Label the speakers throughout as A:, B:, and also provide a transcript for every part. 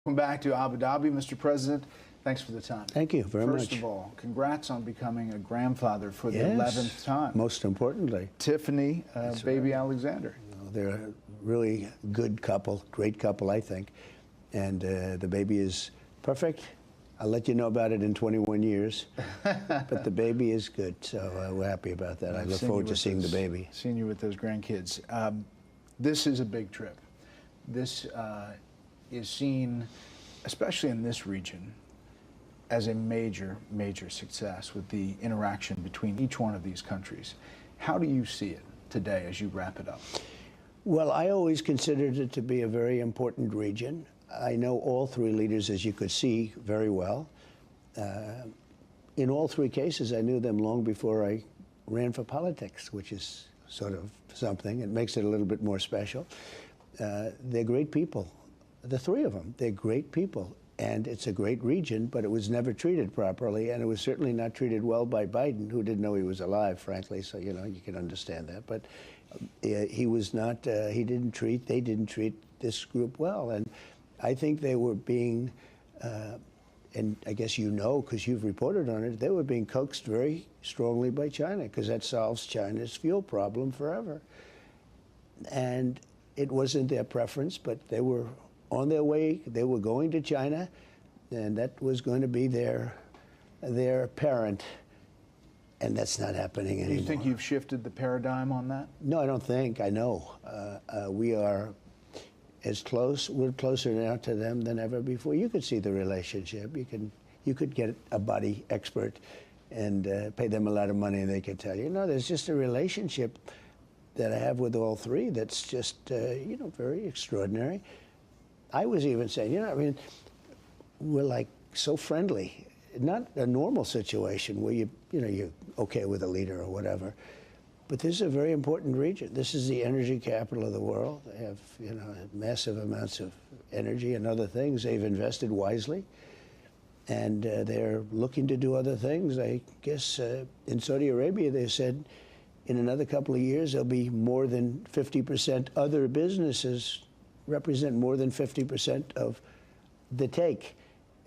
A: Welcome back to Abu Dhabi, Mr. President. Thanks for the time.
B: Thank you very much.
A: First of all, congrats on becoming a grandfather for the 11th time.
B: Most importantly.
A: Tiffany, baby right. Alexander.
B: They're a really good couple, great couple, I think. And the baby is perfect. I'll let you know about it in 21 years. But the baby is good, so we're happy about that. I look forward to seeing the baby.
A: Seeing you with those grandkids. This is a big trip. This is seen, especially in this region, as a major, major success with the interaction between each one of these countries. How do you see it today as you wrap it up?
B: Well, I always considered it to be a very important region. I know all three leaders, as you could see, very well. In all three cases, I knew them long before I ran for politics, which is sort of something. It makes it a little bit more special. They're great people. The three of them, they're great people. And it's a great region, but it was never treated properly, and it was certainly not treated well by Biden, who didn't know he was alive, frankly, so, you know, you can understand that. But he was not, they didn't treat this group well. And I think they were being, and I guess you know, because you've reported on it, they were being coaxed very strongly by China, because that solves China's fuel problem forever. And it wasn't their preference, but they were on their way. They were going to China, and that was going to be their parent, and that's not happening anymore.
A: Do you think you've shifted the paradigm on that?
B: No, I don't think. I know. We are as close. We're closer now to them than ever before. You could see the relationship. You could get a body expert and pay them a lot of money, and they could tell you, no, there's just a relationship that I have with all three that's just, you know, very extraordinary. I was even saying, you know, I mean, we're like so friendly. Not a normal situation where you know, you're okay with a leader or whatever. But this is a very important region. This is the energy capital of the world. They have, you know, massive amounts of energy and other things. They've invested wisely. And they're looking to do other things. I guess in Saudi Arabia, they said in another couple of years, there'll be more than 50% other businesses represent more than 50% of the take.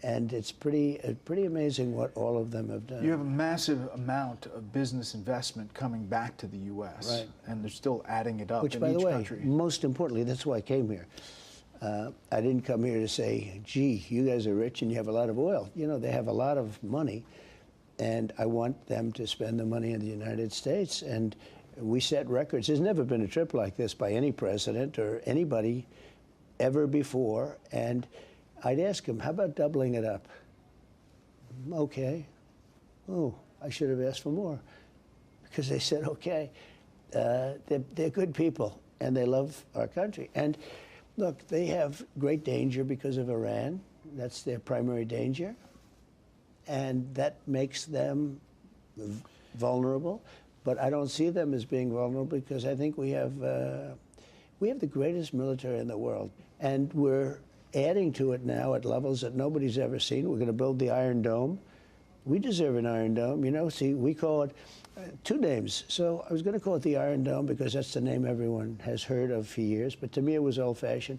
B: And it's pretty amazing what all of them have done.
A: You have a massive amount of business investment coming back to the U.S.
B: Right.
A: And they're still adding it up in each country.
B: Which, by the way, most importantly, that's why I came here. I didn't come here to say, gee, you guys are rich and you have a lot of oil. You know, they have a lot of money, and I want them to spend the money in the United States. And we set records. There's never been a trip like this by any president or anybody ever before. And I'd ask them, how about doubling it up? Okay. Oh, I should have asked for more, because they said, okay. They're good people, and they love our country. And look, they have great danger because of Iran. That's their primary danger. And that makes them vulnerable. But I don't see them as being vulnerable, because I think we have the greatest military in the world. And we're adding to it now at levels that nobody's ever seen. We're going to build the Iron Dome. We deserve an Iron Dome. You know, see, we call it two names. So I was going to call it the Iron Dome because that's the name everyone has heard of for years. But to me, it was old-fashioned.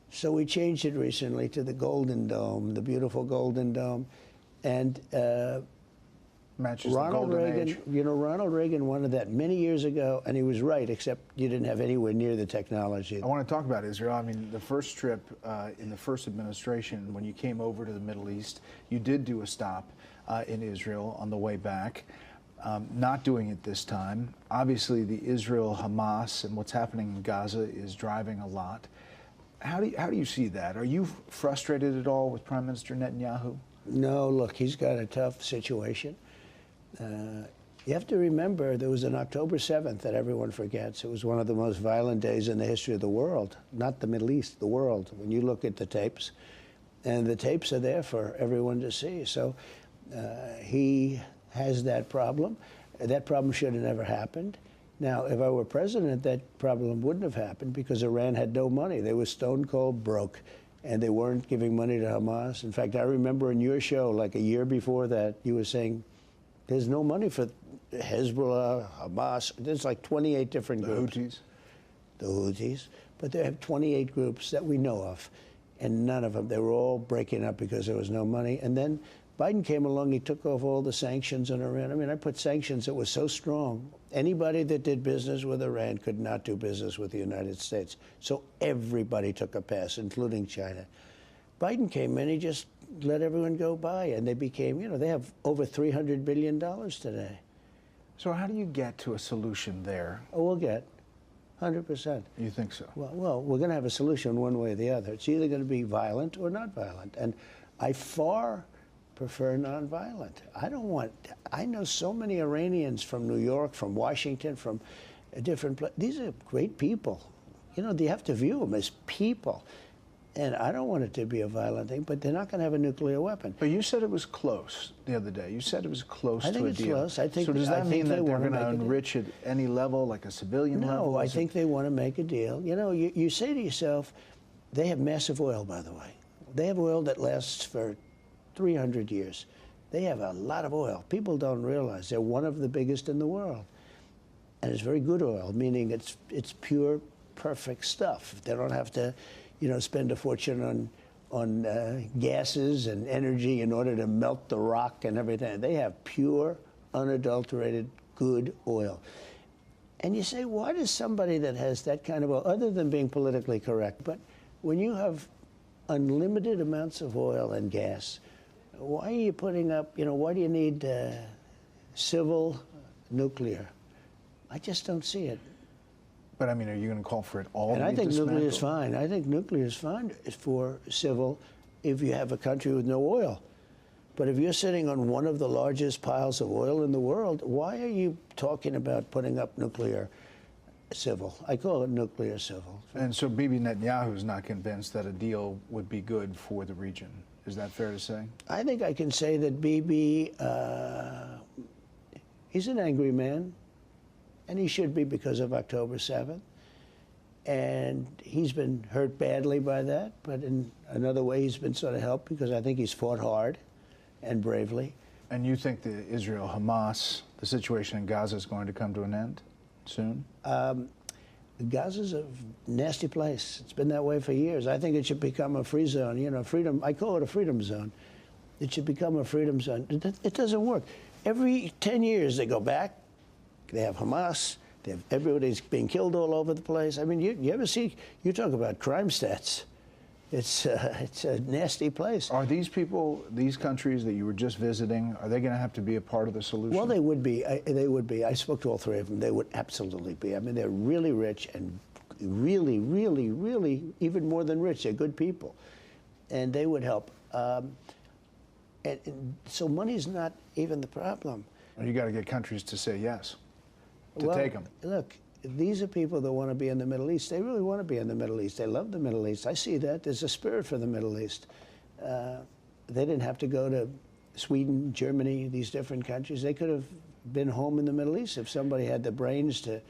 B: So we changed it recently to the Golden Dome, the beautiful Golden Dome. And
A: matches
B: Ronald
A: the golden
B: Reagan,
A: age.
B: you know, Ronald Reagan wanted that many years ago, and he was right, except you didn't have anywhere near the technology.
A: I want to talk about Israel. I mean, the first trip in the first administration, when you came over to the Middle East, you did do a stop in Israel on the way back. Not doing it this time. Obviously, the Israel-Hamas and what's happening in Gaza is driving a lot. How do you see that? Are you frustrated at all with Prime Minister Netanyahu?
B: No, look, he's got a tough situation. You have to remember there was an October 7th that everyone forgets. It was one of the most violent days in the history of the world, not the Middle East, the world, when you look at the tapes. And the tapes are there for everyone to see. So he has that problem. That problem should have never happened. Now, if I were president, that problem wouldn't have happened, because Iran had no money. They were stone cold broke, and they weren't giving money to Hamas. In fact, I remember in your show, like a year before that, you were saying, there's no money for Hezbollah, Hamas. There's like 28 different groups.
A: The Houthis.
B: The Houthis. But they have 28 groups that we know of. and none of them. They were all breaking up because there was no money. And then Biden came along, he took off all the sanctions on Iran. I mean, I put sanctions that were so strong, anybody that did business with Iran could not do business with the United States. So everybody took a pass, including China. Biden came in, he just let everyone go by, and they became, you know, they have over $300 billion today.
A: So how do you get to a solution there?
B: Oh, we'll get 100%.
A: You think so?
B: Well, we're going to have a solution one way or the other. It's either going to be violent or not violent. And I far prefer nonviolent. I know so many Iranians from New York, from Washington, from different places. These are great people. You know, you have to view them as people. And I don't want it to be a violent thing, but they're not going to have a nuclear weapon.
A: But you said it was close the other day. You said it was close to a deal.
B: I think it's close. I think,
A: so does that mean that they're going to
B: make
A: enrich at any level, like a civilian level?
B: No, I think they want to make a deal. You know, you say to yourself, they have massive oil, by the way. They have oil that lasts for 300 years. They have a lot of oil. People don't realize they're one of the biggest in the world. And it's very good oil, meaning it's pure, perfect stuff. They don't have to, you know, spend a fortune on gases and energy in order to melt the rock and everything. They have pure, unadulterated, good oil. And you say, why does somebody that has that kind of oil, other than being politically correct, but when you have unlimited amounts of oil and gas, why are you putting up, you know, why do you need civil nuclear? I just don't see it.
A: But I mean, are you going to call for it all?
B: And I think nuclear is fine. I think nuclear is fine for civil if you have a country with no oil. But if you're sitting on one of the largest piles of oil in the world, why are you talking about putting up nuclear civil? I call it nuclear civil.
A: And so Bibi Netanyahu is not convinced that a deal would be good for the region. Is that fair to say?
B: I think I can say that Bibi, he's an angry man. And he should be because of October 7th. And he's been hurt badly by that. But in another way, he's been sort of helped because I think he's fought hard and bravely.
A: And you think the Israel-Hamas, the situation in Gaza is going to come to an end soon?
B: Gaza's a nasty place. It's been that way for years. I think it should become a free zone. You know, freedom, I call it a freedom zone. It should become a freedom zone. It doesn't work. Every 10 years, they go back. They have Hamas. They have everybody's being killed all over the place. I mean, you ever see? You talk about crime stats. It's a nasty place.
A: Are these people, these countries that you were just visiting, are they going to have to be a part of the solution?
B: Well, they would be. They would be. I spoke to all three of them. They would absolutely be. I mean, they're really rich and really, really, really even more than rich. They're good people, and they would help. And so money's not even the problem.
A: You got to get countries to say yes.
B: Well,
A: take them.
B: Look, these are people that want to be in the Middle East. They really want to be in the Middle East. They love the Middle East. I see that. There's a spirit for the Middle East. They didn't have to go to Sweden, Germany, these different countries. They could have been home in the Middle East if somebody had the brains to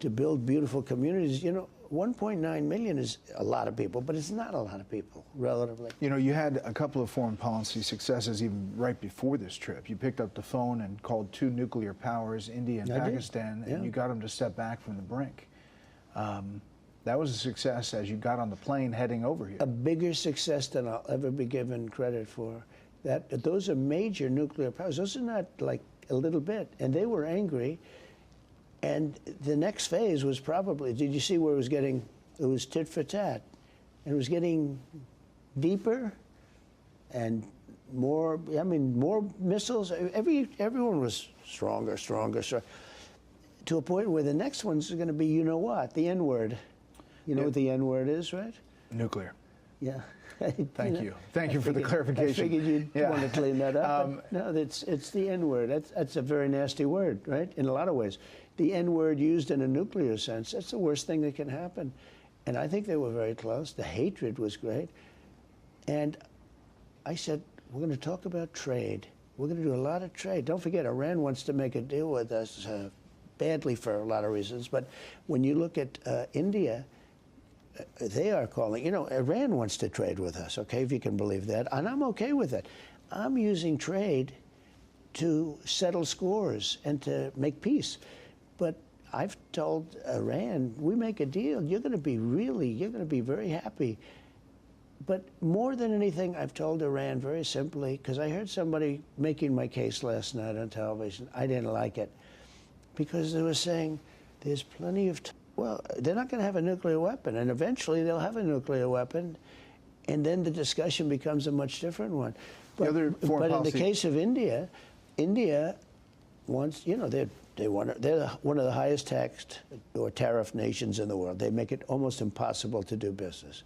B: build beautiful communities. You know, 1.9 million is a lot of people, but it's not a lot of people, relatively.
A: You know, you had a couple of foreign policy successes even right before this trip. You picked up the phone and called two nuclear powers, India and Pakistan, and you got them to step back from the brink. That was a success as you got on the plane heading over here.
B: A bigger success than I'll ever be given credit for. Those are major nuclear powers. Those are not like a little bit. And they were angry. And the next phase was probably, did you see where it was tit for tat. And it was getting deeper and more, I mean, more missiles. Everyone was stronger, to a point where the next one's going to be, you know what, the N-word. You know what the N-word is, right?
A: Nuclear.
B: Yeah.
A: Thank you. Thank you for the clarification.
B: I figured you'd want to clean that up. No, it's the N-word. That's a very nasty word, right? In a lot of ways. The N-word used in a nuclear sense, that's the worst thing that can happen. And I think they were very close. The hatred was great. And I said, we're going to talk about trade. We're going to do a lot of trade. Don't forget, Iran wants to make a deal with us badly for a lot of reasons. But when you look at India, they are calling, you know, Iran wants to trade with us, okay, if you can believe that. And I'm okay with it. I'm using trade to settle scores and to make peace. But I've told Iran, we make a deal, you're going to be very happy. But more than anything, I've told Iran very simply, because I heard somebody making my case last night on television. I didn't like it, because they were saying there's plenty of time. Well, they're not going to have a nuclear weapon, and eventually they'll have a nuclear weapon, and then the discussion becomes a much different one. But in the case of India, India wants, you know, they're one of the highest taxed or tariff nations in the world. They make it almost impossible to do business.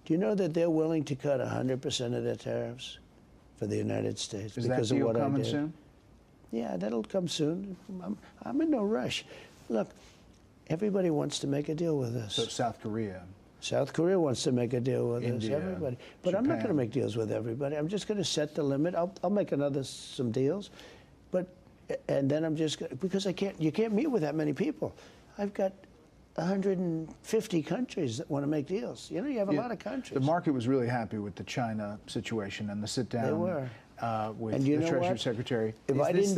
B: Do you know that they're willing to cut 100% of their tariffs for the United States because of what I did? Is that deal coming soon? Yeah, that'll come soon. I'm in no rush. Look, everybody wants to make a deal with us.
A: So South Korea.
B: South Korea wants to make a deal with
A: India,
B: us, everybody. But
A: Japan.
B: I'm not going to make deals with everybody. I'm just going to set the limit. I'll make some deals, and then I'm just going to, because you can't meet with that many people. I've got 150 countries that want to make deals. You know, you have a lot of countries.
A: The market was really happy with the China situation and the sit down.
B: They were.
A: With the Treasury Secretary.
B: If I didn't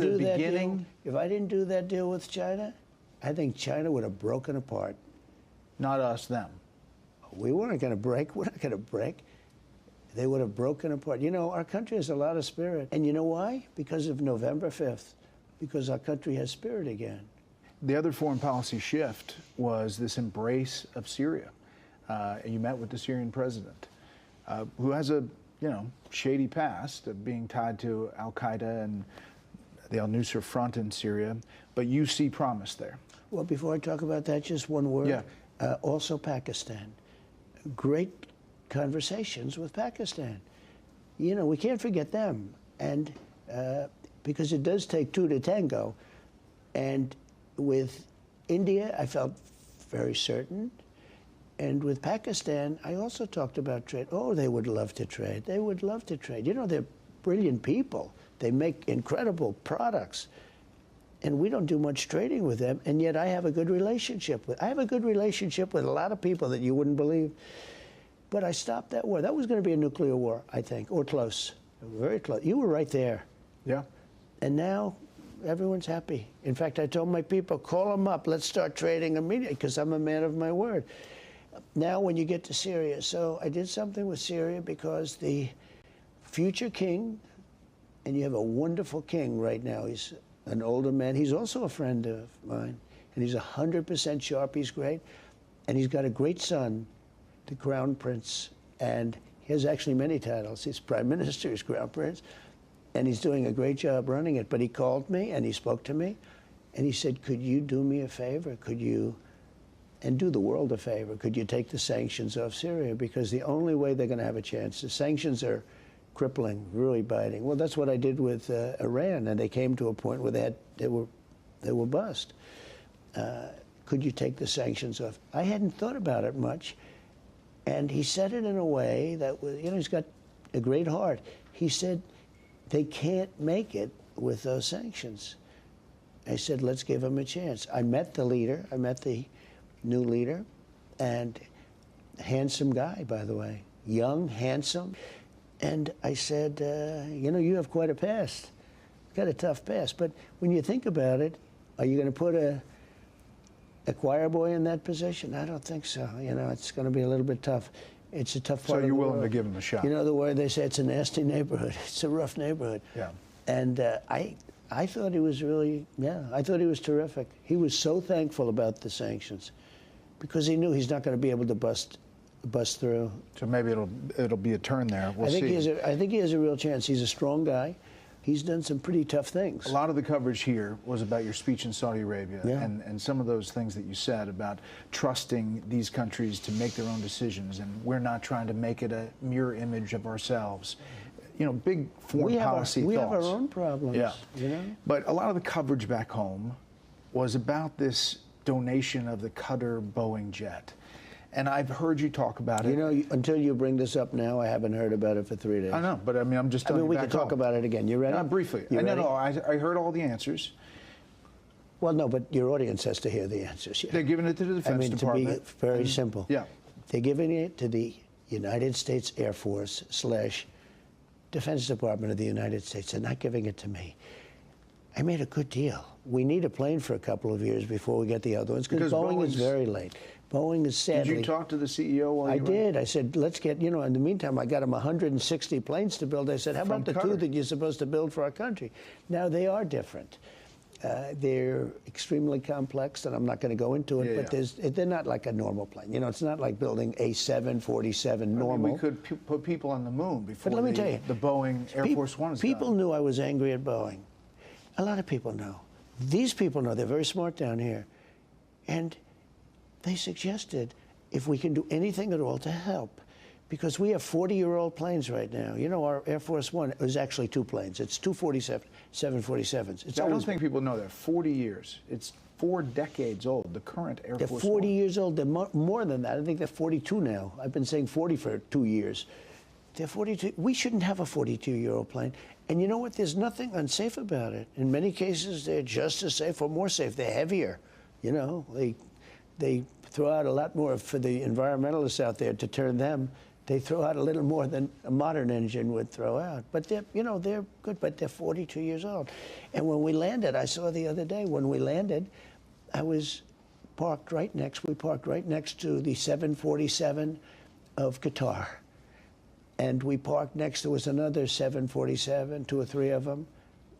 B: do that deal with China, I think China would have broken apart.
A: Not us, them.
B: We weren't going to break. We're not going to break. They would have broken apart. You know, our country has a lot of spirit. And you know why? Because of November 5th. Because our country has spirit again.
A: The other foreign policy shift was this embrace of Syria. You met with the Syrian president, who has a shady past of being tied to Al-Qaeda and the al-Nusra Front in Syria, but you see promise there.
B: Well, before I talk about that, just one word.
A: Yeah.
B: Also Pakistan. Great conversations with Pakistan. You know, we can't forget them, and because it does take two to tango. And with India, I felt very certain. And with Pakistan, I also talked about trade. Oh, they would love to trade. They would love to trade. You know, they're brilliant people. They make incredible products. And we don't do much trading with them, and yet I have a good relationship with a lot of people that you wouldn't believe. But I stopped that war. That was going to be a nuclear war, I think, or close, very close. You were right there.
A: Yeah.
B: And now everyone's happy. In fact, I told my people, call them up. Let's start trading immediately, because I'm a man of my word. Now, when you get to Syria, so I did something with Syria because the future king, and you have a wonderful king right now. He's an older man. He's also a friend of mine, and he's 100% sharp. He's great, and he's got a great son, the Crown Prince, and he has actually many titles. He's Prime Minister, he's Crown Prince, and he's doing a great job running it. But he called me, and he spoke to me, and he said, could you do me a favor? Could you, and do the world a favor, could you take the sanctions off Syria? Because the only way they're going to have a chance, the sanctions are crippling, really biting. Well, that's what I did with Iran, and they came to a point where they were bust. Could you take the sanctions off? I hadn't thought about it much, and he said it in a way that was, he's got a great heart. He said, they can't make it with those sanctions. I said, let's give them a chance. I met the leader. I met the new leader, and handsome guy, by the way, young, handsome. And I said, you have quite a past. You've got a tough past. But when you think about it, are you going to put a choir boy in that position? I don't think so. It's going to be a little bit tough. It's a tough part of the world.
A: So you're willing to give him a shot?
B: You know the word they say, it's a nasty neighborhood. It's a rough neighborhood.
A: Yeah.
B: And I thought he was really, I thought he was terrific. He was so thankful about the sanctions because he knew he's not going to be able to bust through.
A: So maybe it'll be a turn there. We'll see.
B: I think he has a real chance. He's a strong guy. He's done some pretty tough things.
A: A lot of the coverage here was about your speech in Saudi Arabia,
B: yeah.
A: and some of those things that you said about trusting these countries to make their own decisions, and we're not trying to make it a mirror image of ourselves. Big foreign policy thoughts.
B: We have our own problems.
A: Yeah. But a lot of the coverage back home was about this donation of the Qatar Boeing jet. And I've heard you talk about it.
B: Until you bring this up now, I haven't heard about it for 3 days.
A: I know, but I'm just telling you
B: we can talk about it again. You ready?
A: Briefly. No, I heard all the answers.
B: Well, no, but your audience has to hear the answers. Yeah.
A: They're giving it to the Defense Department.
B: To be very simple.
A: Yeah.
B: They're giving it to the United States Air Force / Defense Department of the United States. They're not giving it to me. I made a good deal. We need a plane for a couple of years before we get the other ones, because Boeing is very late. Boeing is sadly...
A: Did you talk to the CEO while you were?
B: I did. I said, let's get, in the meantime, I got him 160 planes to build. I said, how about the two that you're supposed to build for our country? Now, they are different. They're extremely complex, and I'm not going to go into it, but they're not like a normal plane. It's not like building a 747 normal.
A: I mean, we could put people on the moon before
B: but let me tell you,
A: the Boeing Air Force One is
B: People
A: done.
B: knew I was angry at Boeing. A lot of people know. These people know. They're very smart down here. And they suggested if we can do anything at all to help. Because we have 40-year-old planes right now. Our Air Force One is actually two planes. It's two 747s.
A: I don't think people know that. 40 years. It's 4 decades old, the current Air Force One.
B: They're 40 years old. They're more than that. I think they're 42 now. I've been saying 40 for 2 years. They're 42. We shouldn't have a 42-year-old plane. And you know what? There's nothing unsafe about it. In many cases, they're just as safe or more safe. They're heavier. They throw out a lot more for the environmentalists out there to turn them. They throw out a little more than a modern engine would throw out. But they're good, but they're 42 years old. And when we landed, I saw the other day, when we landed, we parked right next to the 747 of Qatar. And we parked next, there was another 747, 2 or 3 of them,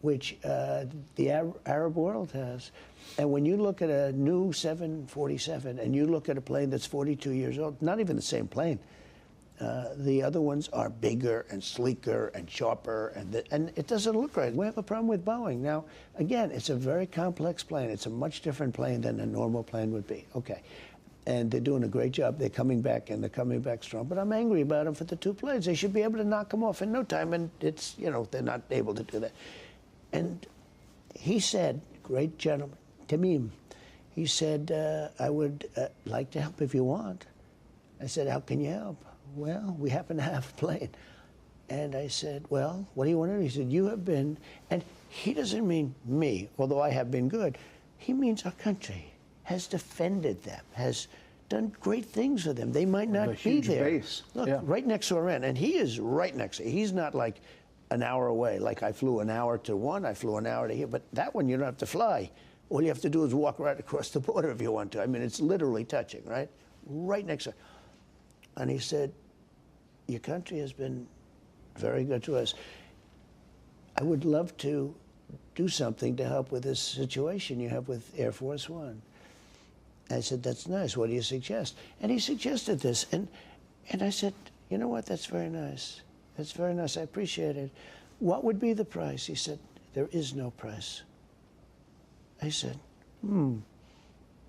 B: which the Arab world has. And when you look at a new 747 and you look at a plane that's 42 years old, not even the same plane, the other ones are bigger and sleeker and sharper, and it doesn't look right. We have a problem with Boeing. Now, again, it's a very complex plane. It's a much different plane than a normal plane would be. Okay. And they're doing a great job. They're coming back, and they're coming back strong. But I'm angry about them for the 2 planes. They should be able to knock them off in no time, and it's, they're not able to do that. And he said, great gentleman, Tamim, he said, I would like to help if you want. I said, how can you help? Well, we happen to have a plane. And I said, well, what do you want to do? He said, you have been, and he doesn't mean me, although I have been good. He means our country has defended them, has done great things for them. They might not be there.
A: Base.
B: Look, right next to Iran, and he is right next to. He's not like an hour away. Like I flew an hour to one, I flew an hour to here, but that one you don't have to fly. All you have to do is walk right across the border if you want to. I mean, it's literally touching, right? Right next to. And he said, your country has been very good to us. I would love to do something to help with this situation you have with Air Force One. I said, that's nice. What do you suggest? And he suggested this. And I said, you know what? That's very nice. That's very nice. I appreciate it. What would be the price? He said, there is no price. I said,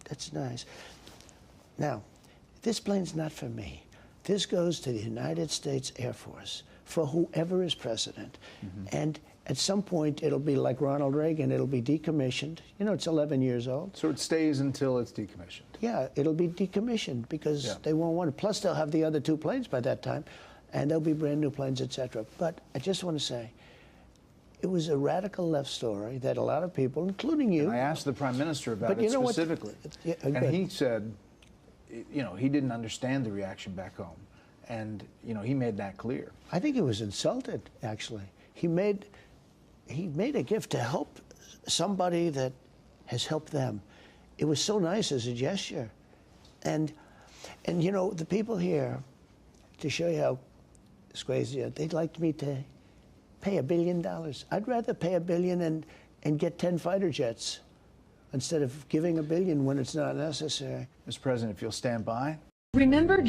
B: that's nice. Now, this plane's not for me. This goes to the United States Air Force for whoever is president. And at some point, it'll be like Ronald Reagan. It'll be decommissioned. It's 11 years old.
A: So it stays until it's decommissioned.
B: Yeah, it'll be decommissioned because they won't want it. Plus, they'll have the other 2 planes by that time, and there'll be brand new planes, etc. But I just want to say, it was a radical left story that a lot of people, including you.
A: And I asked the Prime Minister about it specifically, and he said, he didn't understand the reaction back home, and he made that clear.
B: I think he was insulted. Actually, he made a gift to help somebody that has helped them. It was so nice as a gesture, and the people here, to show you how it's crazy, they'd like me to pay $1 billion. I'd rather pay $1 billion and get 10 fighter jets instead of giving $1 billion when it's not necessary.
A: Mr. President, if you'll stand by.
C: Remember